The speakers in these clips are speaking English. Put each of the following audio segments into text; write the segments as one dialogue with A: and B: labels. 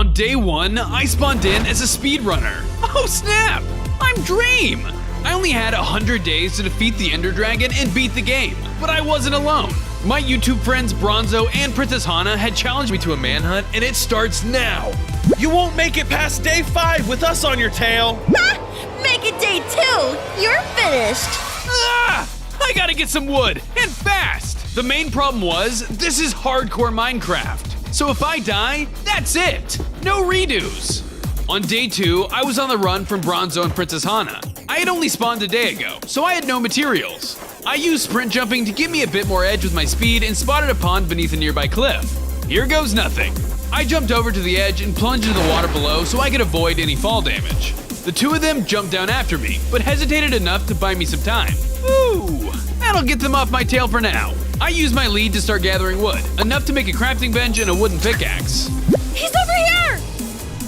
A: On day 1, I spawned in as a speedrunner. Oh snap! I'm Dream! I only had 100 days to defeat the Ender Dragon and beat the game, but I wasn't alone. My YouTube friends Bronzo and Princess Hana had challenged me to a manhunt, and it starts now.
B: You won't make it past day 5 with us on your tail.
C: Ha! Make it day 2! You're finished!
A: Ah! I gotta get some wood, and fast! The main problem was, this is hardcore Minecraft. So if I die, that's it! No redos! On day 2, I was on the run from Bronzo and Princess Hana. I had only spawned a day ago, so I had no materials. I used sprint jumping to give me a bit more edge with my speed and spotted a pond beneath a nearby cliff. Here goes nothing. I jumped over to the edge and plunged into the water below so I could avoid any fall damage. The two of them jumped down after me, but hesitated enough to buy me some time. Ooh, that'll get them off my tail for now. I used my lead to start gathering wood, enough to make a crafting bench and a wooden pickaxe.
C: He's over here!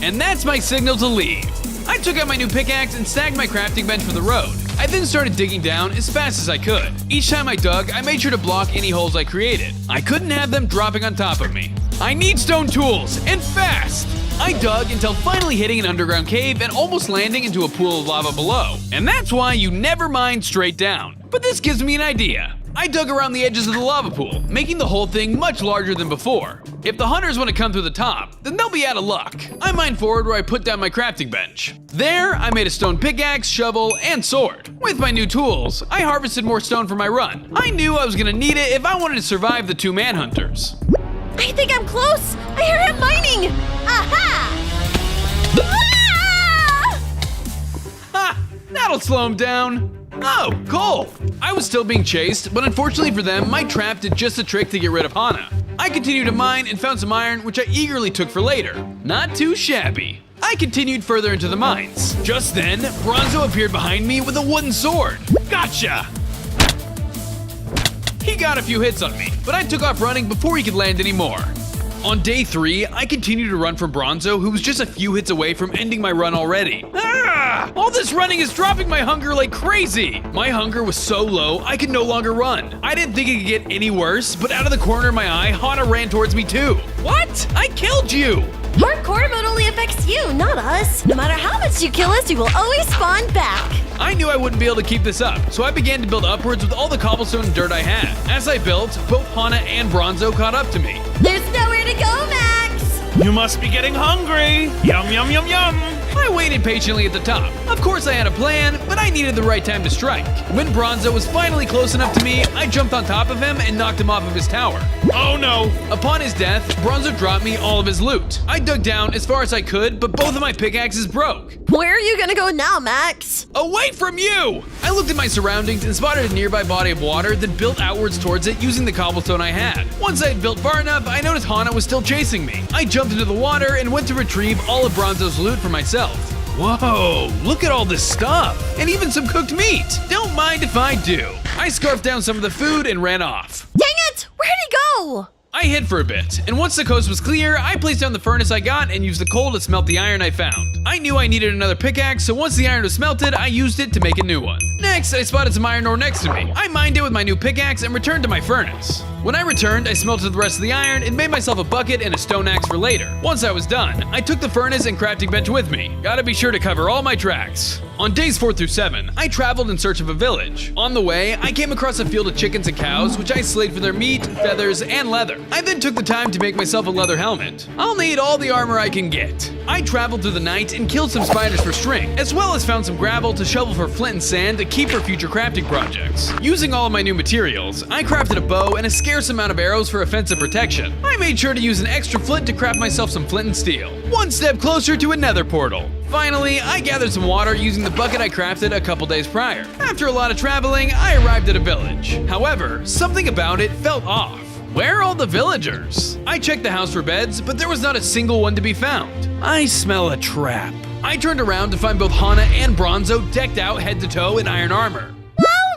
A: And that's my signal to leave. I took out my new pickaxe and stacked my crafting bench for the road. I then started digging down as fast as I could. Each time I dug, I made sure to block any holes I created. I couldn't have them dropping on top of me. I need stone tools, and fast! I dug until finally hitting an underground cave and almost landing into a pool of lava below. And that's why you never mine straight down. But this gives me an idea. I dug around the edges of the lava pool, making the whole thing much larger than before. If the hunters want to come through the top, then they'll be out of luck. I mined forward where I put down my crafting bench. There, I made a stone pickaxe, shovel, and sword. With my new tools, I harvested more stone for my run. I knew I was gonna need it if I wanted to survive the 2 manhunters.
C: I think I'm close! I hear him mining! Aha! Ah!
A: Ha! That'll slow him down. Oh, coal! I was still being chased, but unfortunately for them, my trap did just a trick to get rid of Hana. I continued to mine and found some iron, which I eagerly took for later. Not too shabby. I continued further into the mines. Just then, Bronzo appeared behind me with a wooden sword. Gotcha! He got a few hits on me, but I took off running before he could land any more. On day 3, I continued to run from Bronzo, who was just a few hits away from ending my run already. Ah! All this running is dropping my hunger like crazy! My hunger was so low, I could no longer run. I didn't think it could get any worse, but out of the corner of my eye, Hana ran towards me too. What? I killed you!
C: Hardcore mode only affects you, not us. No matter how much you kill us, you will always spawn back.
A: I knew I wouldn't be able to keep this up, so I began to build upwards with all the cobblestone and dirt I had. As I built, both Hana and Bronzo caught up to me.
C: There's nowhere to go, Max!
B: You must be getting hungry. Yum, yum, yum, yum.
A: I waited patiently at the top. Of course I had a plan, but I needed the right time to strike. When Bronzo was finally close enough to me, I jumped on top of him and knocked him off of his tower.
B: Oh no.
A: Upon his death, Bronzo dropped me all of his loot. I dug down as far as I could, but both of my pickaxes broke.
C: Where are you gonna go now, Max?
A: Away from you! I looked at my surroundings and spotted a nearby body of water, then built outwards towards it using the cobblestone I had. Once I had built far enough, I noticed Hana was still chasing me. I jumped into the water and went to retrieve all of Bronzo's loot for myself. Whoa, look at all this stuff, and even some cooked meat. Don't mind if I do. I scarfed down some of the food and ran off.
C: Dang it! Where'd he go?
A: I hid for a bit, and once the coast was clear, I placed down the furnace I got and used the coal to smelt the iron I found. I knew I needed another pickaxe, so once the iron was smelted, I used it to make a new one. Next, I spotted some iron ore next to me. I mined it with my new pickaxe and returned to my furnace. When I returned, I smelted the rest of the iron and made myself a bucket and a stone axe for later. Once I was done, I took the furnace and crafting bench with me. Gotta be sure to cover all my tracks. On days 4 through 7, I traveled in search of a village. On the way, I came across a field of chickens and cows, which I slayed for their meat, feathers, and leather. I then took the time to make myself a leather helmet. I'll need all the armor I can get. I traveled through the night and killed some spiders for string, as well as found some gravel to shovel for flint and sand to keep for future crafting projects. Using all of my new materials, I crafted a bow and a scarce amount of arrows for offensive protection. I made sure to use an extra flint to craft myself some flint and steel. One step closer to a nether portal. Finally, I gathered some water using the bucket I crafted a couple days prior. After a lot of traveling, I arrived at a village. However, something about it felt off. Where are all the villagers? I checked the house for beds, but there was not a single one to be found. I smell a trap. I turned around to find both Hana and Bronzo decked out head to toe in iron armor.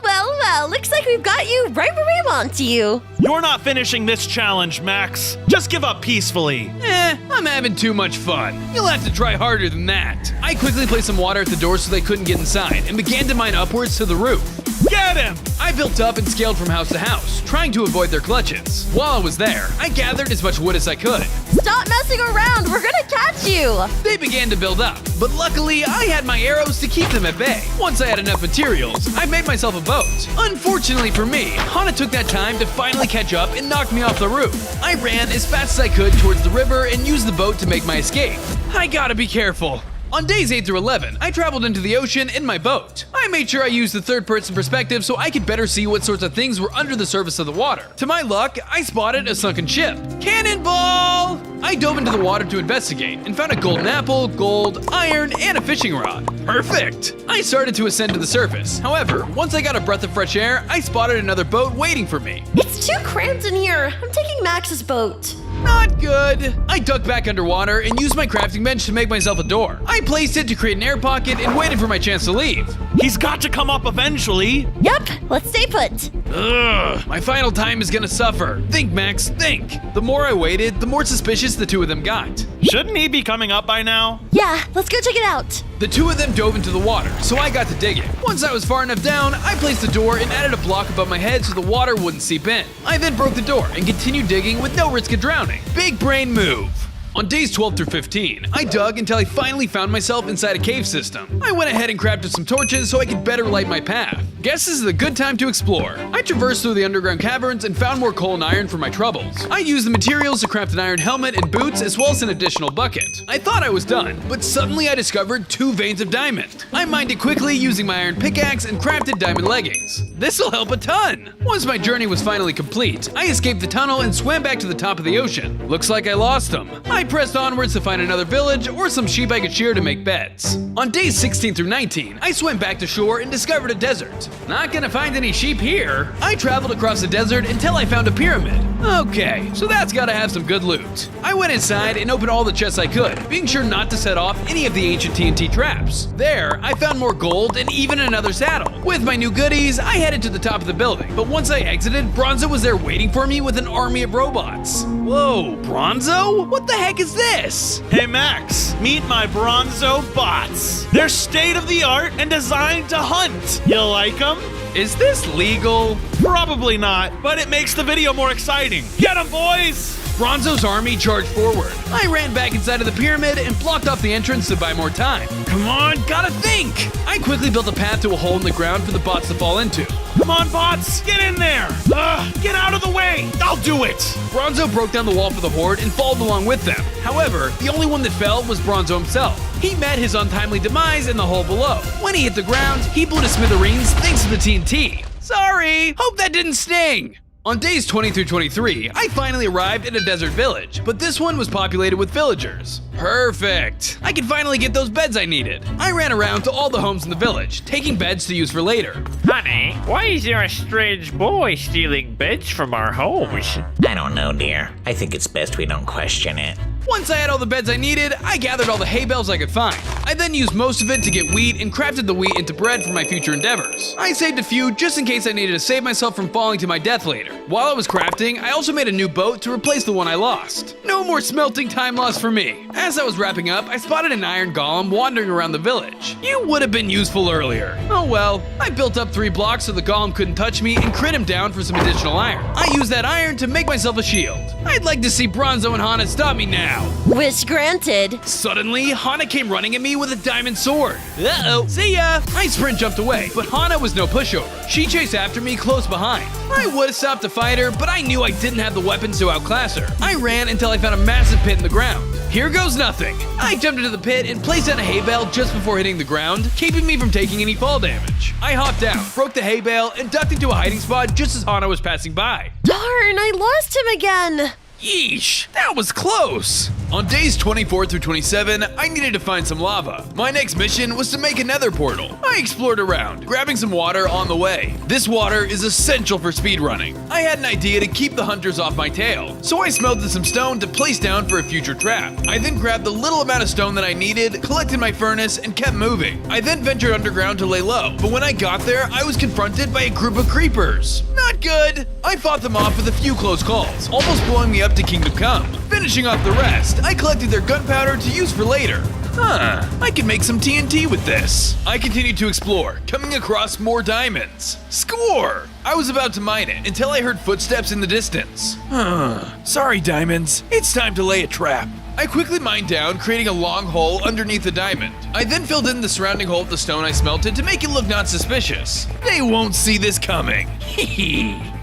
C: Well, looks like we've got you right where we want you.
B: You're not finishing this challenge, Max. Just give up peacefully.
A: I'm having too much fun. You'll have to try harder than that. I quickly placed some water at the door so they couldn't get inside and began to mine upwards to the roof.
B: Get him!
A: I built up and scaled from house to house, trying to avoid their clutches. While I was there, I gathered as much wood as I could.
C: Stop messing around, we're gonna catch got you!
A: They began to build up, but luckily I had my arrows to keep them at bay. Once I had enough materials, I made myself a boat. Unfortunately for me, Hana took that time to finally catch up and knock me off the roof. I ran as fast as I could towards the river and used the boat to make my escape. I gotta be careful. On days 8 through 11, I traveled into the ocean in my boat. I made sure I used the third-person perspective so I could better see what sorts of things were under the surface of the water. To my luck, I spotted a sunken ship. Cannonball! I dove into the water to investigate and found a golden apple, gold, iron, and a fishing rod. Perfect! I started to ascend to the surface. However, once I got a breath of fresh air, I spotted another boat waiting for me.
C: It's too cramped in here. I'm taking Max's boat.
A: Not good. I ducked back underwater and used my crafting bench to make myself a door. I placed it to create an air pocket and waited for my chance to leave.
B: He's got to come up eventually.
C: Yep, let's stay put.
A: Ugh, my final time is gonna suffer. Think, Max, think. The more I waited, the more suspicious the two of them got.
B: Shouldn't he be coming up by now?
C: Yeah, let's go check it out.
A: The two of them dove into the water, so I got to digging. Once I was far enough down, I placed the door and added a block above my head so the water wouldn't seep in. I then broke the door and continued digging with no risk of drowning. Big brain move. On days 12 through 15, I dug until I finally found myself inside a cave system. I went ahead and crafted some torches so I could better light my path. Guess this is a good time to explore. I traversed through the underground caverns and found more coal and iron for my troubles. I used the materials to craft an iron helmet and boots as well as an additional bucket. I thought I was done, but suddenly I discovered 2 veins of diamond. I mined it quickly using my iron pickaxe and crafted diamond leggings. This'll help a ton! Once my journey was finally complete, I escaped the tunnel and swam back to the top of the ocean. Looks like I lost them. I pressed onwards to find another village or some sheep I could shear to make beds. On days 16 through 19, I swam back to shore and discovered a desert. Not gonna find any sheep here. I traveled across the desert until I found a pyramid. Okay, so that's gotta have some good loot. I went inside and opened all the chests I could, being sure not to set off any of the ancient TNT traps. There, I found more gold and even another saddle. With my new goodies, I headed to the top of the building, but once I exited, Bronzo was there waiting for me with an army of robots. Whoa, Bronzo? What the heck is this?
B: Hey Max, meet my Bronzo bots. They're state-of-the-art and designed to hunt. You like them?
A: Is this legal?
B: Probably not, but it makes the video more exciting. Get 'em, boys!
A: Bronzo's army charged forward. I ran back inside of the pyramid and blocked off the entrance to buy more time. Come on, gotta think! I quickly built a path to a hole in the ground for the bots to fall into.
B: Come on, bots, get in there! Get out of the way! I'll do it!
A: Bronzo broke down the wall for the horde and followed along with them. However, the only one that fell was Bronzo himself. He met his untimely demise in the hole below. When he hit the ground, he blew to smithereens thanks to the TNT. Sorry, hope that didn't sting. On days 20 through 23, I finally arrived at a desert village, but this one was populated with villagers. Perfect! I could finally get those beds I needed. I ran around to all the homes in the village, taking beds to use for later.
D: Honey, why is there a strange boy stealing beds from our homes?
E: I don't know, dear. I think it's best we don't question it.
A: Once I had all the beds I needed, I gathered all the hay bales I could find. I then used most of it to get wheat and crafted the wheat into bread for my future endeavors. I saved a few just in case I needed to save myself from falling to my death later. While I was crafting, I also made a new boat to replace the one I lost. No more smelting time lost for me. As I was wrapping up, I spotted an iron golem wandering around the village. You would have been useful earlier. Oh well, I built up 3 blocks so the golem couldn't touch me and crit him down for some additional iron. I used that iron to make myself a shield. I'd like to see Bronzo and Hana stop me now.
C: Wish granted.
A: Suddenly, Hana came running at me with a diamond sword. Uh-oh, see ya! I sprint jumped away, but Hana was no pushover. She chased after me close behind. I would have stopped to fight her, but I knew I didn't have the weapons to outclass her. I ran until I found a massive pit in the ground. Here goes nothing. I jumped into the pit and placed down a hay bale just before hitting the ground, keeping me from taking any fall damage. I hopped down, broke the hay bale, and ducked into a hiding spot just as Hana was passing by.
C: Darn, I lost him again.
A: Yeesh, that was close! On days 24 through 27, I needed to find some lava. My next mission was to make a nether portal. I explored around, grabbing some water on the way. This water is essential for speedrunning. I had an idea to keep the hunters off my tail, so I smelted some stone to place down for a future trap. I then grabbed the little amount of stone that I needed, collected my furnace, and kept moving. I then ventured underground to lay low, but when I got there, I was confronted by a group of creepers. Not good! I fought them off with a few close calls, almost blowing me up to Kingdom Come. Finishing off the rest, I collected their gunpowder to use for later. I can make some TNT with this. I continued to explore, coming across more diamonds. Score! I was about to mine it until I heard footsteps in the distance. Sorry, diamonds. It's time to lay a trap. I quickly mined down, creating a long hole underneath the diamond. I then filled in the surrounding hole with the stone I smelted to make it look not suspicious. They won't see this coming.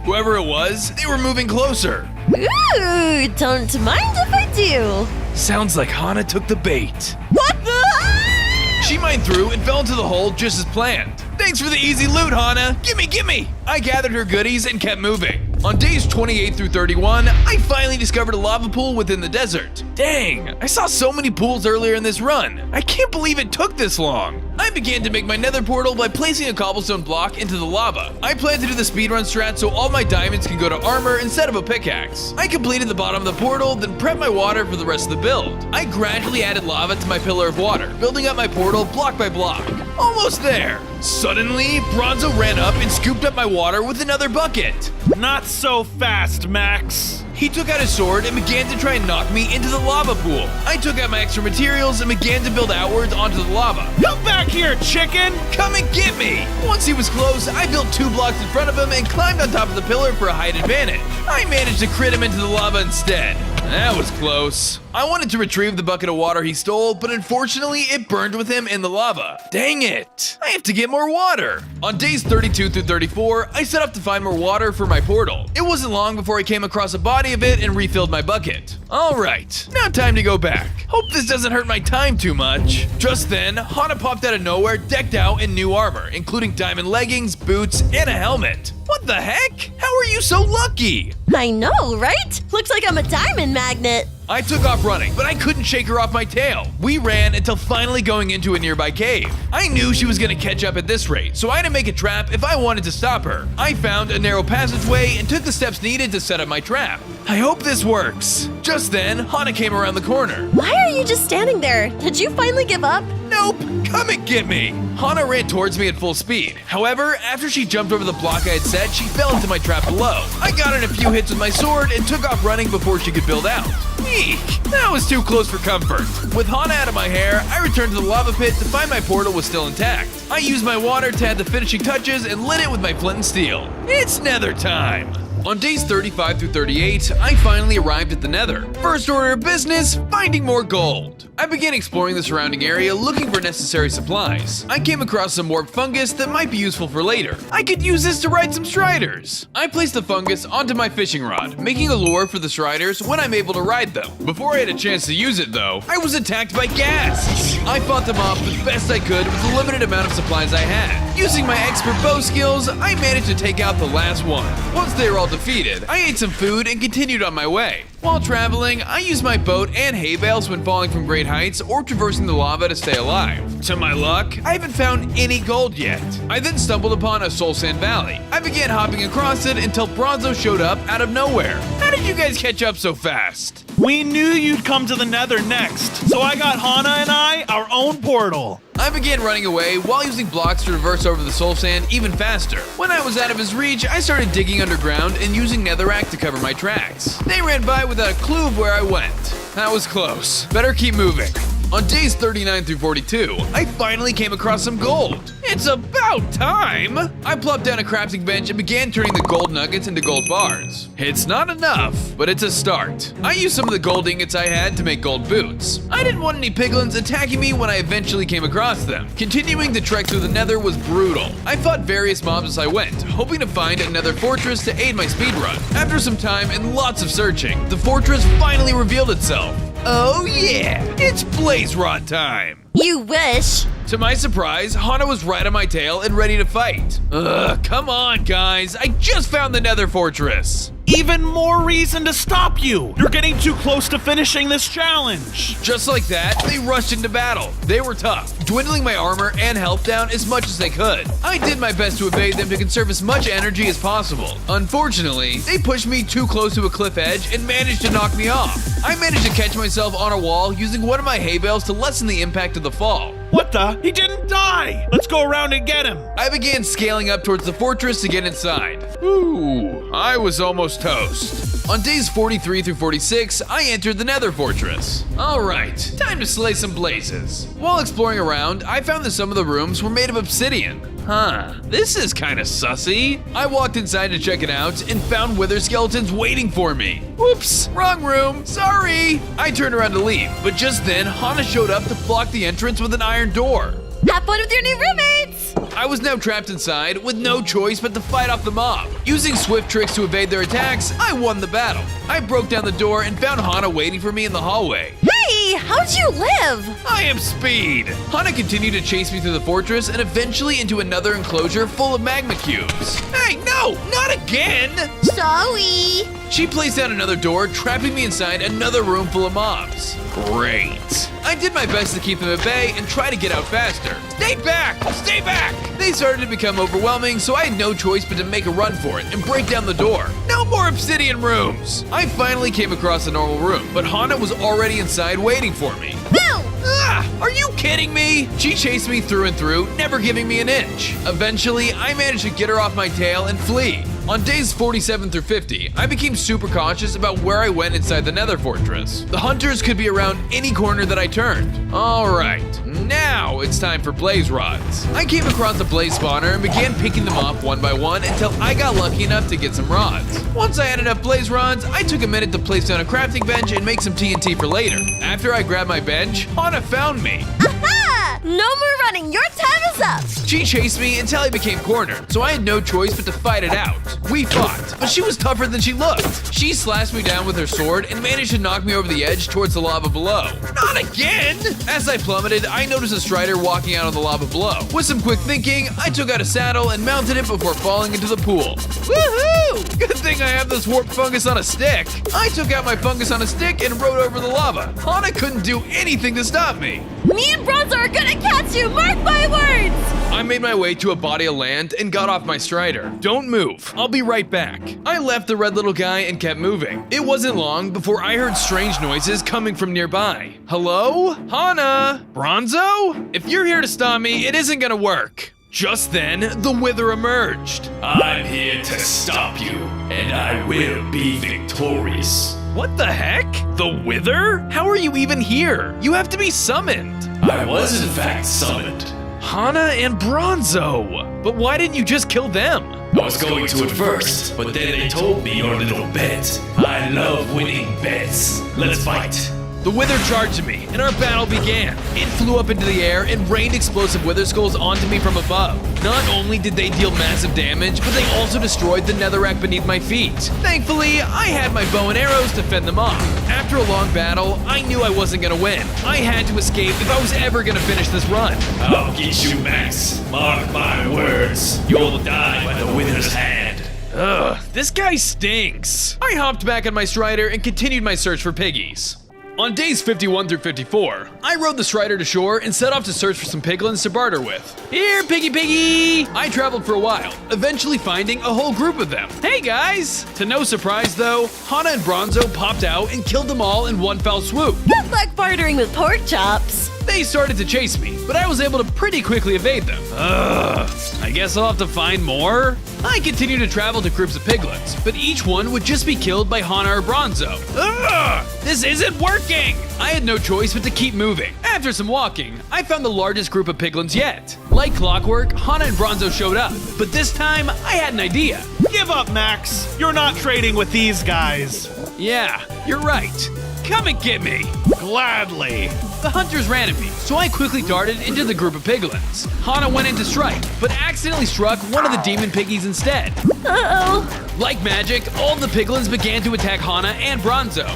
A: Whoever it was, they were moving closer.
C: Ooh, don't mind if I do.
A: Sounds like Hana took the bait.
C: What the?
A: She mined through and fell into the hole just as planned. Thanks for the easy loot, Hana. Gimme! I gathered her goodies and kept moving. On days 28 through 31, I finally discovered a lava pool within the desert. Dang, I saw so many pools earlier in this run. I can't believe it took this long. I began to make my nether portal by placing a cobblestone block into the lava. I plan to do the speedrun strat so all my diamonds can go to armor instead of a pickaxe. I completed the bottom of the portal, then prepped my water for the rest of the build. I gradually added lava to my pillar of water, building up my portal block by block. Almost there. Suddenly, Bronzo ran up and scooped up my water with another bucket.
B: Not so fast, Max.
A: He took out his sword and began to try and knock me into the lava pool. I took out my extra materials and began to build outwards onto the lava.
B: Come back here, chicken!
A: Come and get me! Once he was close, I built 2 blocks in front of him and climbed on top of the pillar for a height advantage. I managed to crit him into the lava instead. That was close. I wanted to retrieve the bucket of water he stole, but unfortunately it burned with him in the lava. Dang it! I have to get more water! On days 32 through 34, I set up to find more water for my portal. It wasn't long before I came across a body of it and refilled my bucket. Alright, now time to go back. Hope this doesn't hurt my time too much. Just then, Hana popped out of nowhere decked out in new armor, including diamond leggings, boots, and a helmet. What the heck? How are you so lucky?
C: I know, right? Looks like I'm a diamond magnet.
A: I took off running, but I couldn't shake her off my tail. We ran until finally going into a nearby cave. I knew she was gonna catch up at this rate, so I had to make a trap if I wanted to stop her. I found a narrow passageway and took the steps needed to set up my trap. I hope this works. Just then, Hana came around the corner.
C: Why are you just standing there? Did you finally give up?
A: Nope, come and get me. Hana ran towards me at full speed. However, after she jumped over the block I had set, she fell into my trap below. I got in a few hits with my sword and took off running before she could build out. Eek, that was too close for comfort. With Hana out of my hair, I returned to the lava pit to find my portal was still intact. I used my water to add the finishing touches and lit it with my flint and steel. It's nether time. On days 35 through 38, I finally arrived at the nether. First order of business, finding more gold. I began exploring the surrounding area looking for necessary supplies. I came across some warped fungus that might be useful for later. I could use this to ride some striders. I placed the fungus onto my fishing rod, making a lure for the striders when I'm able to ride them. Before I had a chance to use it though, I was attacked by ghasts. I fought them off the best I could with the limited amount of supplies I had. Using my expert bow skills, I managed to take out the last one. Once they were all defeated, I ate some food and continued on my way. While traveling, I used my boat and hay bales when falling from great heights or traversing the lava to stay alive. To my luck, I haven't found any gold yet. I then stumbled upon a soul sand valley. I began hopping across it until Bronzo showed up out of nowhere. How did you guys catch up so fast?
B: We knew you'd come to the nether next, so I got Hana and I our own portal.
A: I began running away while using blocks to reverse over the soul sand even faster. When I was out of his reach, I started digging underground and using netherrack to cover my tracks. They ran by without a clue of where I went. That was close. Better keep moving. On days 39 through 42, I finally came across some gold. It's about time! I plopped down a crafting bench and began turning the gold nuggets into gold bars. It's not enough, but it's a start. I used some of the gold ingots I had to make gold boots. I didn't want any piglins attacking me when I eventually came across them. Continuing the trek through the nether was brutal. I fought various mobs as I went, hoping to find another fortress to aid my speedrun. After some time and lots of searching, the fortress finally revealed itself. Oh yeah, it's Blaze Rod time!
C: You wish.
A: To my surprise, Hana was right on my tail and ready to fight. Ugh, come on guys, I just found the nether fortress!
B: Even more reason to stop you! You're getting too close to finishing this challenge!
A: Just like that, they rushed into battle. They were tough, dwindling my armor and health down as much as they could. I did my best to evade them to conserve as much energy as possible. Unfortunately, they pushed me too close to a cliff edge and managed to knock me off. I managed to catch myself on a wall using one of my hay bales to lessen the impact of the fall.
B: What the? He didn't die! Let's go around and get him!
A: I began scaling up towards the fortress to get inside. Ooh, I was almost toast. On days 43 through 46, I entered the Nether Fortress. Alright, time to slay some blazes. While exploring around, I found that some of the rooms were made of obsidian. Huh, this is kinda sussy. I walked inside to check it out and found wither skeletons waiting for me. Whoops, wrong room, sorry. I turned around to leave, but just then Hana showed up to block the entrance with an iron door.
C: Have fun with your new roommates!
A: I was now trapped inside with no choice but to fight off the mob. Using swift tricks to evade their attacks, I won the battle. I broke down the door and found Hana waiting for me in the hallway.
C: Hey, how'd you live?
A: I am Speed! Hana continued to chase me through the fortress and eventually into another enclosure full of magma cubes. Hey, no, not again!
C: Sorry.
A: She placed down another door, trapping me inside another room full of mobs. Great. I did my best to keep them at bay and try to get out faster. Stay back! Stay back! They started to become overwhelming, so I had no choice but to make a run for it and break down the door. No more obsidian rooms! I finally came across a normal room, but Hana was already inside waiting for me.
C: No!
A: Ah! Are you kidding me? She chased me through and through, never giving me an inch. Eventually, I managed to get her off my tail and flee. On days 47 through 50, I became super cautious about where I went inside the Nether Fortress. The hunters could be around any corner that I turned. Alright, now it's time for blaze rods. I came across a blaze spawner and began picking them off one by one until I got lucky enough to get some rods. Once I had enough blaze rods, I took a minute to place down a crafting bench and make some TNT for later. After I grabbed my bench, Hana found me.
C: Aha! No more running, your time is up!
A: She chased me until I became cornered, so I had no choice but to fight it out. We fought, but she was tougher than she looked. She slashed me down with her sword and managed to knock me over the edge towards the lava below. Not again! As I plummeted, I noticed a strider walking out of the lava below. With some quick thinking, I took out a saddle and mounted it before falling into the pool. Woohoo! Good thing I have this warp fungus on a stick. I took out my fungus on a stick and rode over the lava. Hana couldn't do anything to stop me.
C: Me and Bronzer are gonna catch you, mark my words!
A: I made my way to a body of land and got off my strider. Don't move, I'll be right back. I left the red little guy and kept moving. It wasn't long before I heard strange noises coming from nearby. Hello? Hana? Bronzo? If you're here to stop me, it isn't gonna work. Just then, the Wither emerged.
F: I'm here to stop you, and I will be victorious.
A: What the heck? The Wither? How are you even here? You have to be summoned.
F: I was in fact summoned.
A: Hana and Bronzo. But why didn't you just kill them?
F: I was going to at first, but then they told me your little bet. I love winning bets. Let's fight.
A: The Wither charged at me, and our battle began. It flew up into the air and rained explosive Wither skulls onto me from above. Not only did they deal massive damage, but they also destroyed the netherrack beneath my feet. Thankfully, I had my bow and arrows to fend them off. After a long battle, I knew I wasn't gonna win. I had to escape if I was ever gonna finish this run.
F: I'll get you, Max. Mark my words. You'll die by the Wither's hand.
A: Ugh, this guy stinks. I hopped back on my strider and continued my search for piggies. On days 51 through 54, I rode the strider to shore and set off to search for some piglins to barter with. Here, piggy piggy! I traveled for a while, eventually finding a whole group of them. Hey guys! To no surprise though, Hana and Bronzo popped out and killed them all in one fell swoop.
C: Good luck bartering with pork chops.
A: They started to chase me, but I was able to pretty quickly evade them. Ugh, I guess I'll have to find more? I continued to travel to groups of piglins, but each one would just be killed by Hana or Bronzo. Ugh, this isn't working! I had no choice but to keep moving. After some walking, I found the largest group of piglins yet. Like clockwork, Hana and Bronzo showed up, but this time I had an idea.
B: Give up, Max. You're not trading with these guys.
A: Yeah, you're right. Come and get me.
B: Gladly.
A: The hunters ran at me, so I quickly darted into the group of piglins. Hana went in to strike, but accidentally struck one of the demon piggies instead.
C: Uh-oh.
A: Like magic, all the piglins began to attack Hana and Bronzo.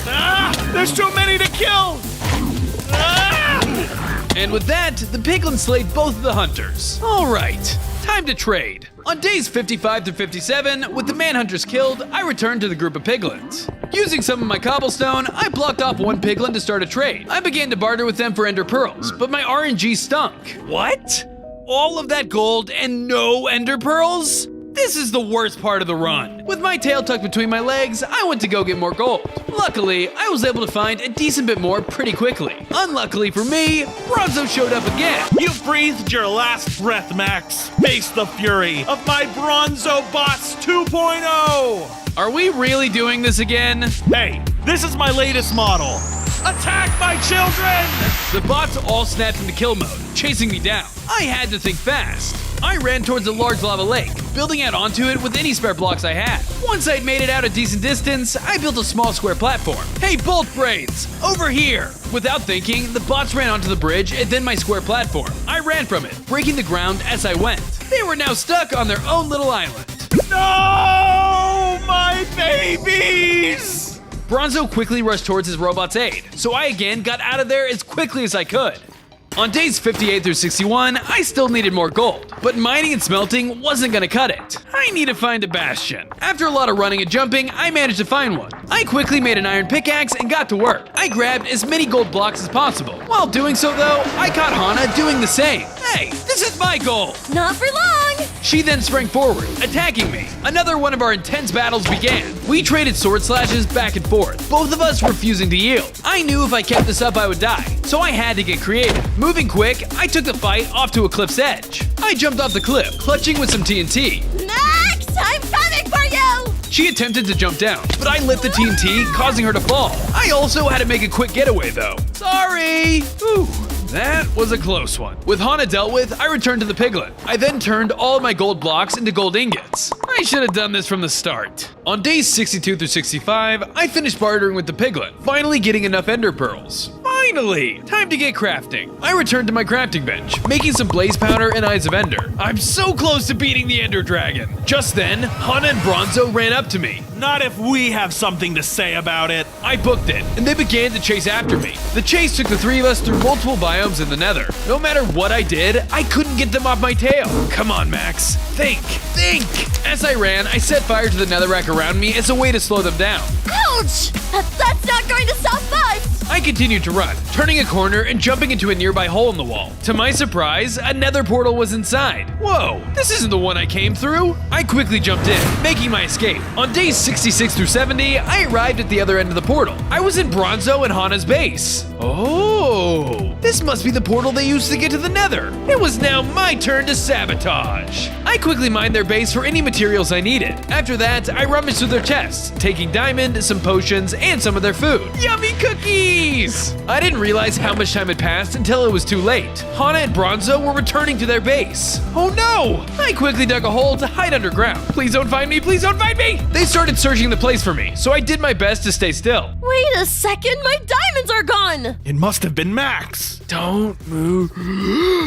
B: Ah! There's too many to kill! Ah!
A: And with that, the piglins slayed both of the hunters. All right, time to trade. On days 55 to 57, with the manhunters killed, I returned to the group of piglins. Using some of my cobblestone, I blocked off one piglin to start a trade. I began to barter with them for ender pearls, but my RNG stunk. What? All of that gold and no ender pearls? This is the worst part of the run. With my tail tucked between my legs, I went to go get more gold. Luckily, I was able to find a decent bit more pretty quickly. Unluckily for me, Bronzo showed up again.
B: You've breathed your last breath, Max. Face the fury of my Bronzo Bots 2.0.
A: Are we really doing this again?
B: Hey, this is my latest model. Attack my children!
A: The bots all snapped into kill mode, chasing me down. I had to think fast. I ran towards a large lava lake, building out onto it with any spare blocks I had. Once I'd made it out a decent distance, I built a small square platform. Hey, Bolt Brains, over here! Without thinking, the bots ran onto the bridge and then my square platform. I ran from it, breaking the ground as I went. They were now stuck on their own little island.
B: No! My babies!
A: Bronzo quickly rushed towards his robot's aid, so I again got out of there as quickly as I could. On days 58 through 61, I still needed more gold, but mining and smelting wasn't gonna cut it. I need to find a bastion. After a lot of running and jumping, I managed to find one. I quickly made an iron pickaxe and got to work. I grabbed as many gold blocks as possible. While doing so though, I caught Hana doing the same. Hey, this is my goal!
C: Not for long!
A: She then sprang forward, attacking me. Another one of our intense battles began. We traded sword slashes back and forth, both of us refusing to yield. I knew if I kept this up I would die, so I had to get creative. Moving quick, I took the fight off to a cliff's edge. I jumped off the cliff, clutching with some TNT.
C: Max, I'm coming for you!
A: She attempted to jump down, but I lit the TNT, causing her to fall. I also had to make a quick getaway though. Sorry! Whew. That was a close one. With Hana dealt with, I returned to the piglet. I then turned all of my gold blocks into gold ingots. I should have done this from the start. On days 62 through 65, I finished bartering with the piglet, finally getting enough ender pearls. Finally! Time to get crafting. I returned to my crafting bench, making some blaze powder and eyes of ender. I'm so close to beating the ender dragon. Just then, Hana and Bronzo ran up to me.
B: Not if we have something to say about it.
A: I booked it, and they began to chase after me. The chase took the three of us through multiple biomes in the nether. No matter what I did, I couldn't get them off my tail. Come on, Max. Think! As I ran, I set fire to the netherrack around me as a way to slow them down.
C: Ouch! That's not going to stop us!
A: I continued to run, turning a corner and jumping into a nearby hole in the wall. To my surprise, a nether portal was inside. Whoa, this isn't the one I came through. I quickly jumped in, making my escape. On days 66 through 70, I arrived at the other end of the portal. I was in Bronzo and Hana's base. Oh, this must be the portal they used to get to the nether. It was now my turn to sabotage. I quickly mined their base for any materials I needed. After that, I rummaged through their chests, taking diamond, some potions, and some of their food. Yummy cookies! I didn't realize how much time had passed until it was too late. Hana and Bronzo were returning to their base. Oh no! I quickly dug a hole to hide underground. Please don't find me, please don't find me! They started searching the place for me, so I did my best to stay still.
C: Wait a second, my diamonds are gone!
B: It must have been Max.
A: Don't move.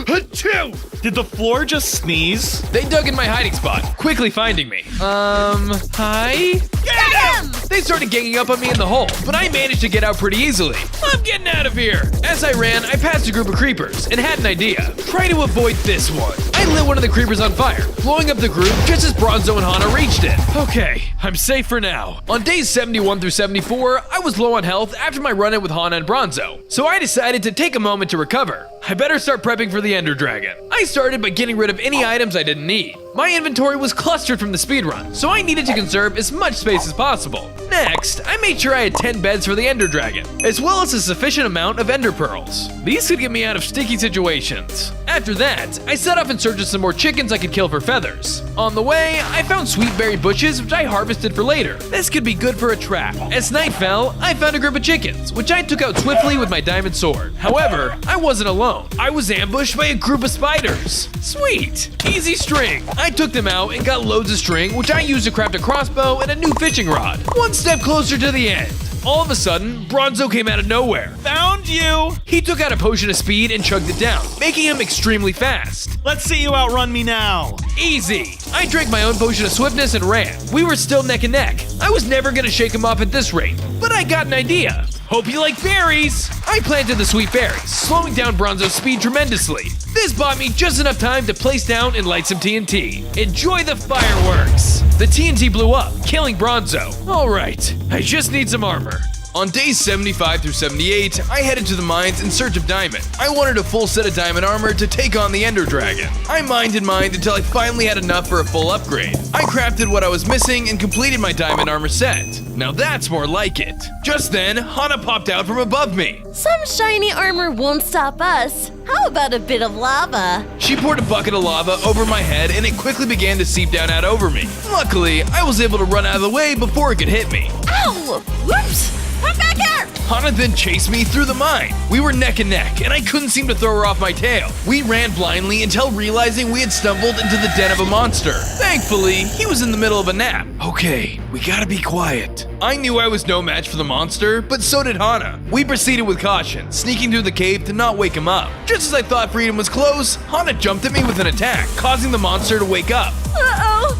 A: Achoo!
B: Did the floor just sneeze?
A: They dug in my hiding spot, quickly finding me. Hi?
C: Get him!
A: They started ganging up on me in the hole, but I managed to get out pretty easily. I'm getting out of here! As I ran, I passed a group of creepers and had an idea. Try to avoid this one. I lit one of the creepers on fire, blowing up the group just as Bronzo and Hana reached it. Okay, I'm safe for now. On days 71 through 74, I was low on health after my run-in with Hana and Bronzo, so I decided to take a moment to recover. I better start prepping for the Ender Dragon. I started by getting rid of any items I didn't need. My inventory was clustered from the speedrun, so I needed to conserve as much space as possible. Next, I made sure I had 10 beds for the Ender Dragon, as well as a sufficient amount of Ender Pearls. These could get me out of sticky situations. After that, I set off in search of some more chickens I could kill for feathers. On the way, I found sweet berry bushes which I harvested for later. This could be good for a trap. As night fell, I found a group of chickens, which I took out swiftly with my diamond sword. However, I wasn't alone. I was ambushed by a group of spiders. Sweet! Easy string! I took them out and got loads of string, which I used to craft a crossbow and a new fishing rod. One step closer to the end. All of a sudden, Bronzo came out of nowhere.
B: Found you!
A: He took out a potion of speed and chugged it down, making him extremely fast.
B: Let's see you outrun me now.
A: Easy! I drank my own potion of swiftness and ran. We were still neck and neck. I was never gonna shake him off at this rate, but I got an idea. Hope you like berries! I planted the sweet berries, slowing down Bronzo's speed tremendously. This bought me just enough time to place down and light some TNT. Enjoy the fireworks! The TNT blew up, killing Bronzo. Alright, I just need some armor. On days 75 through 78, I headed to the mines in search of diamond. I wanted a full set of diamond armor to take on the Ender Dragon. I mined and mined until I finally had enough for a full upgrade. I crafted what I was missing and completed my diamond armor set. Now that's more like it. Just then, Hana popped out from above me.
C: Some shiny armor won't stop us. How about a bit of lava?
A: She poured a bucket of lava over my head and it quickly began to seep down out over me. Luckily, I was able to run out of the way before it could hit me.
C: Ow! Whoops! Come back here!
A: Hana then chased me through the mine. We were neck and neck, and I couldn't seem to throw her off my tail. We ran blindly until realizing we had stumbled into the den of a monster. Thankfully, he was in the middle of a nap. Okay, we gotta be quiet. I knew I was no match for the monster, but so did Hana. We proceeded with caution, sneaking through the cave to not wake him up. Just as I thought freedom was close, Hana jumped at me with an attack, causing the monster to wake up.
C: Uh-oh!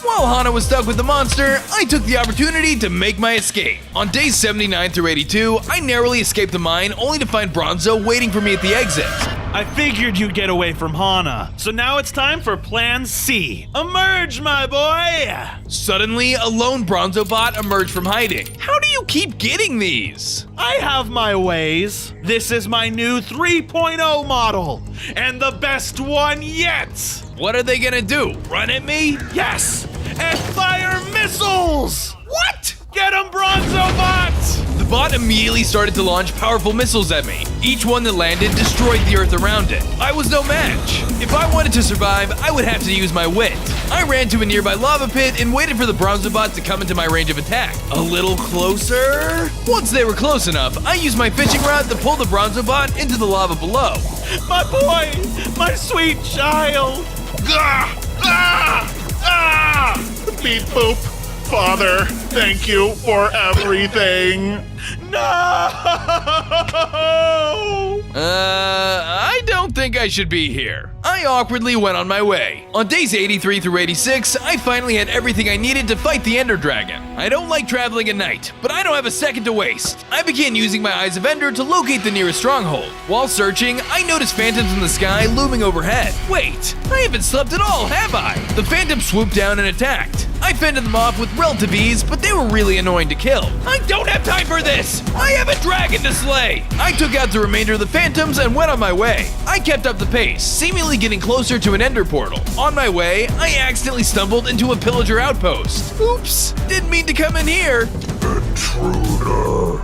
A: While Hana was stuck with the monster, I took the opportunity to make my escape. On days 79 through 82, I narrowly escaped the mine only to find Bronzo waiting for me at the exit.
B: I figured you'd get away from Hana. So now it's time for Plan C. Emerge, my boy!
A: Suddenly, a lone Bronzo bot emerged from hiding. How do you keep getting these?
B: I have my ways. This is my new 3.0 model, and the best one yet!
A: What are they gonna do? Run at me?
B: Yes! And fire missiles!
A: What?
B: Get him, Bronzo Bot!
A: The bot immediately started to launch powerful missiles at me. Each one that landed destroyed the earth around it. I was no match. If I wanted to survive, I would have to use my wit. I ran to a nearby lava pit and waited for the Bronzo bot to come into my range of attack. A little closer? Once they were close enough, I used my fishing rod to pull the Bronzo bot into the lava below.
B: My boy! My sweet child!
G: Ah! Ah! Ah! Beep boop. Father, thank you for everything.
B: No!
A: I don't think I should be here. I awkwardly went on my way. On days 83 through 86, I finally had everything I needed to fight the Ender Dragon. I don't like traveling at night, but I don't have a second to waste. I began using my Eyes of Ender to locate the nearest stronghold. While searching, I noticed phantoms in the sky looming overhead. Wait, I haven't slept at all, have I? The phantoms swooped down and attacked. I fended them off with relative ease, but they were really annoying to kill. I don't have time for this! I have a dragon to slay! I took out the remainder of the phantoms and went on my way. I kept up the pace, seemingly getting closer to an ender portal. On my way, I accidentally stumbled into a pillager outpost. Oops, didn't mean to come in here.
G: Intruder.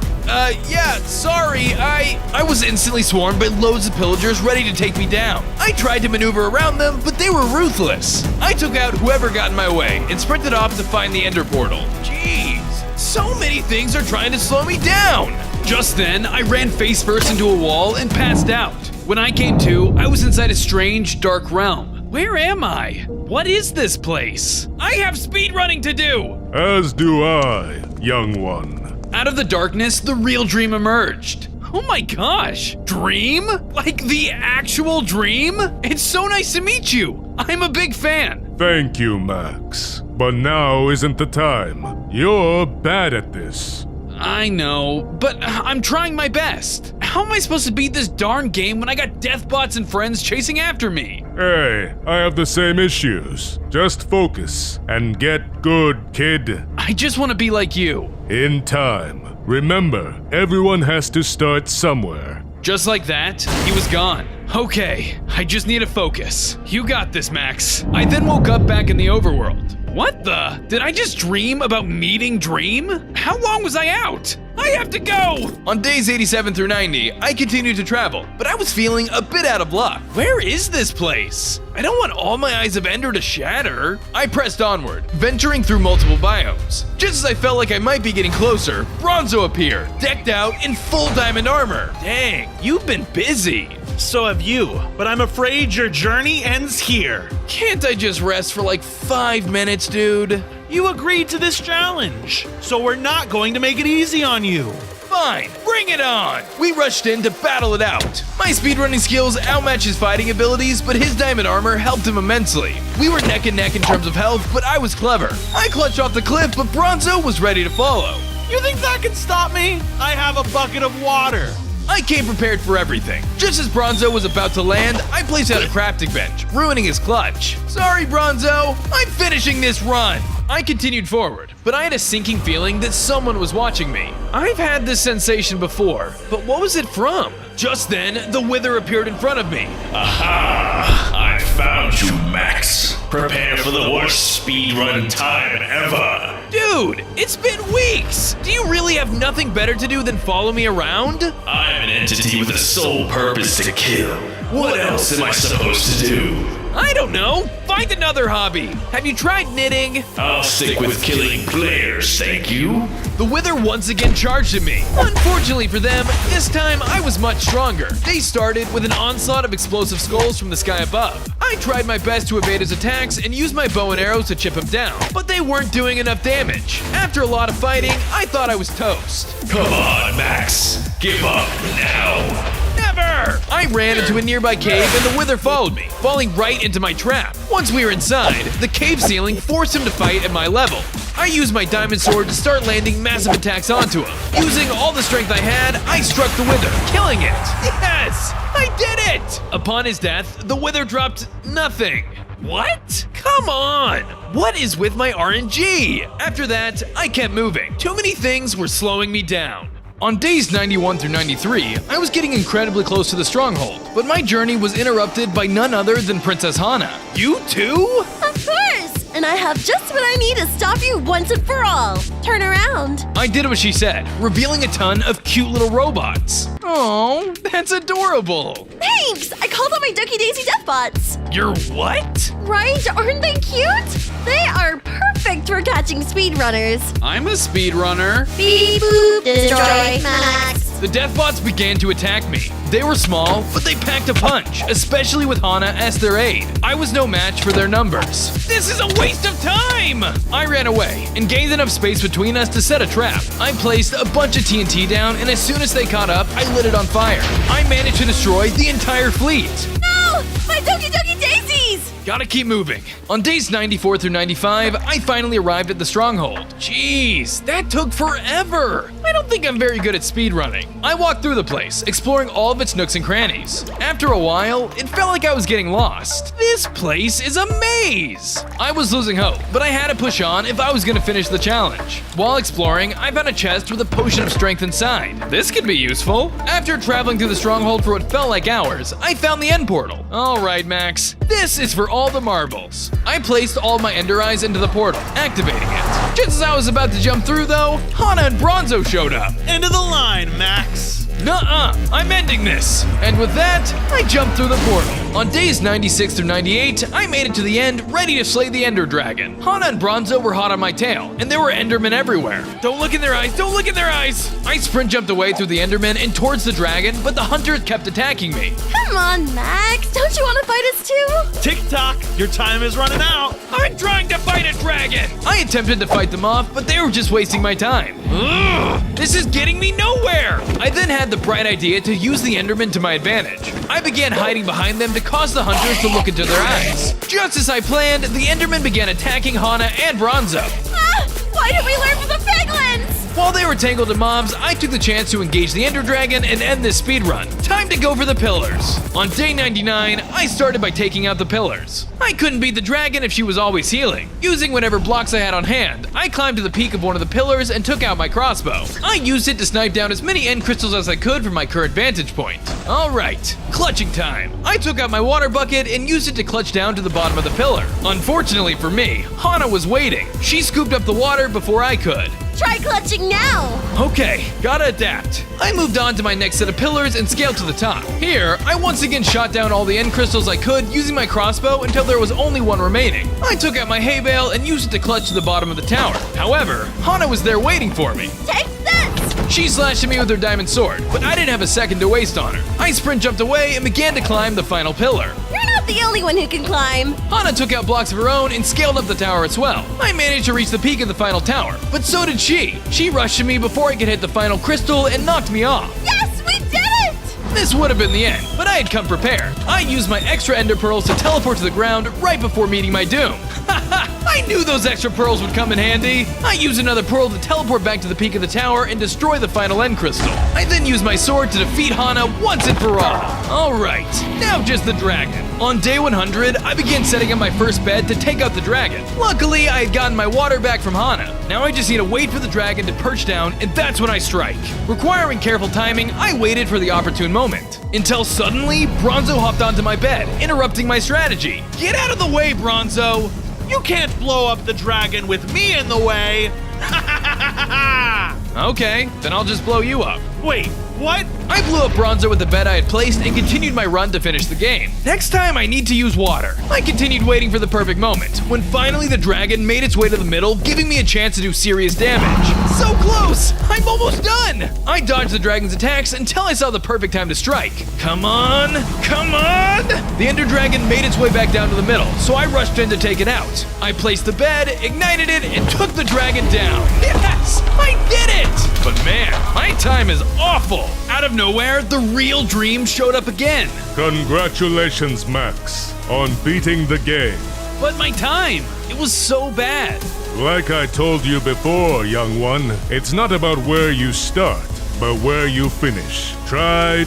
A: Yeah, sorry, I was instantly swarmed by loads of pillagers ready to take me down. I tried to maneuver around them, but they were ruthless. I took out whoever got in my way and sprinted off to find the ender portal. Jeez, so many things are trying to slow me down. Just then, I ran face first into a wall and passed out. When I came to, I was inside a strange, dark realm. Where am I? What is this place? I have speedrunning to do!
G: As do I, young one.
A: Out of the darkness, the real Dream emerged. Oh my gosh, Dream? Like the actual Dream? It's so nice to meet you. I'm a big fan.
G: Thank you, Max. But now isn't the time. You're bad at this.
A: I know, but I'm trying my best. How am I supposed to beat this darn game when I got deathbots and friends chasing after me?
G: Hey, I have the same issues. Just focus and get good, kid.
A: I just want to be like you.
G: In time. Remember, everyone has to start somewhere.
A: Just like that, he was gone. Okay, I just need to focus. You got this, Max. I then woke up back in the overworld. What the? Did I just dream about meeting Dream? How long was I out? I have to go! On days 87 through 90, I continued to travel, but I was feeling a bit out of luck. Where is this place? I don't want all my Eyes of Ender to shatter. I pressed onward, venturing through multiple biomes. Just as I felt like I might be getting closer, Bronzo appeared, decked out in full diamond armor. Dang, you've been busy.
B: So have you, but I'm afraid your journey ends here.
A: Can't I just rest for like 5 minutes, dude?
B: You agreed to this challenge, so we're not going to make it easy on you.
A: Fine, bring it on! We rushed in to battle it out. My speedrunning skills outmatched his fighting abilities, but his diamond armor helped him immensely. We were neck and neck in terms of health, but I was clever. I clutched off the cliff, but Bronzo was ready to follow.
B: You think that can stop me? I have a bucket of water.
A: I came prepared for everything. Just as Bronzo was about to land, I placed out a crafting bench, ruining his clutch. Sorry, Bronzo, I'm finishing this run. I continued forward, but I had a sinking feeling that someone was watching me. I've had this sensation before, but what was it from? Just then, the Wither appeared in front of me.
F: Aha! I found you, Max. Prepare for the worst speedrun time ever.
A: Dude, it's been weeks! Do you really have nothing better to do than follow me around?
F: I'm an entity with a sole purpose to kill. What else am I supposed to do?
A: I don't know. Find another hobby. Have you tried knitting?
F: I'll stick with killing players, thank you.
A: The Wither once again charged at me. Unfortunately for them, this time I was much stronger. They started with an onslaught of explosive skulls from the sky above. I tried my best to evade his attacks and used my bow and arrows to chip him down, but they weren't doing enough damage. After a lot of fighting, I thought I was toast.
F: Come on, Max. Give up now.
A: Never! I ran into a nearby cave and the Wither followed me, falling right into my trap. Once we were inside, the cave ceiling forced him to fight at my level. I used my diamond sword to start landing massive attacks onto him. Using all the strength I had, I struck the Wither, killing it. Yes! I did it! Upon his death, the Wither dropped nothing. What? Come on! What is with my RNG? After that, I kept moving. Too many things were slowing me down. On days 91 through 93, I was getting incredibly close to the stronghold, but my journey was interrupted by none other than Princess Hana. You too?
C: Of course! And I have just what I need to stop you once and for all. Turn around.
A: I did what she said, revealing a ton of cute little robots. Oh, that's adorable.
C: Thanks! I call them my Ducky Daisy Deathbots.
A: You're what?
C: Right? Aren't they cute? They are perfect for catching speedrunners.
A: I'm a speedrunner.
C: Beep boop, destroy Max.
A: The Deathbots began to attack me. They were small, but they packed a punch, especially with Hana as their aide. I was no match for their numbers. This is a waste of time! I ran away and gained enough space between us to set a trap. I placed a bunch of TNT down, and as soon as they caught up, I lit it on fire. I managed to destroy the entire fleet.
C: No! My Ducky Daisies!
A: Gotta keep moving. On days 94 through 95, I finally arrived at the stronghold. Jeez, that took forever. I don't think I'm very good at speedrunning. I walked through the place, exploring all of its nooks and crannies. After a while, it felt like I was getting lost. This place is a maze. I was losing hope, but I had to push on if I was gonna finish the challenge. While exploring, I found a chest with a potion of strength inside. This could be useful. After traveling through the stronghold for what felt like hours, I found the end portal. All right, Max. This is for all the marbles. I placed all my Ender Eyes into the portal, activating it. Just as I was about to jump through, though, Hana and Bronzo showed up.
B: End of the line, Max.
A: Nuh-uh, I'm ending this. And with that, I jumped through the portal. On days 96 through 98, I made it to the end, ready to slay the Ender Dragon. Hana and Bronzo were hot on my tail, and there were Endermen everywhere. Don't look in their eyes, don't look in their eyes! I sprint jumped away through the Endermen and towards the dragon, but the hunter kept attacking me.
C: Come on, Max. Don't you want to fight us too?
B: Tick-tock, your time is running out.
A: I'm trying to fight a dragon! I attempted to fight them off, but they were just wasting my time. Ugh, this is getting me nowhere! I then had the bright idea to use the Endermen to my advantage. I began hiding behind them to cause the hunters to look into their eyes. Just as I planned, the Endermen began attacking Hana and Bronzo.
C: Ah! Why didn't we learn from the piglins?
A: While they were tangled in mobs, I took the chance to engage the Ender Dragon and end this speedrun. Time to go for the pillars. On day 99, I started by taking out the pillars. I couldn't beat the dragon if she was always healing. Using whatever blocks I had on hand, I climbed to the peak of one of the pillars and took out my crossbow. I used it to snipe down as many end crystals as I could from my current vantage point. Alright, clutching time. I took out my water bucket and used it to clutch down to the bottom of the pillar. Unfortunately for me, Hana was waiting. She scooped up the water before I could.
C: Try clutching now.
A: Okay, gotta adapt. I moved on to my next set of pillars and scaled to the top. Here, I once again shot down all the end crystals I could using my crossbow until there was only one remaining. I took out my hay bale and used it to clutch to the bottom of the tower. However, Hana was there waiting for me.
C: Take this.
A: She slashed at me with her diamond sword, but I didn't have a second to waste on her. I sprint jumped away and began to climb the final pillar.
C: You're not the only one who can climb.
A: Hana took out blocks of her own and scaled up the tower as well. I managed to reach the peak of the final tower, but so did she. She rushed to me before I could hit the final crystal and knocked me off.
C: Yes, we did it!
A: This would have been the end, but I had come prepared. I used my extra ender pearls to teleport to the ground right before meeting my doom. I knew those extra pearls would come in handy. I used another pearl to teleport back to the peak of the tower and destroy the final end crystal. I then used my sword to defeat Hana once and for all. Alright, now just the dragon. On day 100, I began setting up my first bed to take out the dragon. Luckily, I had gotten my water back from Hana. Now I just need to wait for the dragon to perch down, and that's when I strike. Requiring careful timing, I waited for the opportune moment. Until suddenly, Bronzo hopped onto my bed, interrupting my strategy. Get out of the way, Bronzo!
B: You can't blow up the dragon with me in the way.
A: Okay, then I'll just blow you up.
B: Wait, what?
A: I blew up Bronzo with the bet I had placed and continued my run to finish the game. Next time I need to use water. I continued waiting for the perfect moment, when finally the dragon made its way to the middle, giving me a chance to do serious damage. So close! I'm almost done! I dodged the dragon's attacks until I saw the perfect time to strike. Come on! Come on! The Ender Dragon made its way back down to the middle, so I rushed in to take it out. I placed the bed, ignited it, and took the dragon down. Yes! I did it! But man, my time is awful! Out of nowhere, the real Dream showed up again.
G: Congratulations, Max, on beating the game.
A: But my time, it was so bad.
G: Like I told you before, young one, it's not about where you start, but where you finish. Try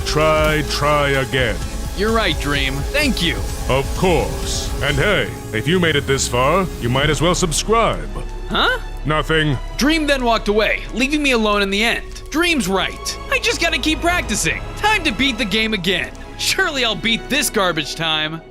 G: again.
A: You're right, Dream. Thank you.
G: Of course. And hey, if you made it this far, you might as well subscribe.
A: Huh?
G: Nothing.
A: Dream then walked away, leaving me alone in the end. Dream's right. I just gotta keep practicing. Time to beat the game again. Surely I'll beat this garbage time.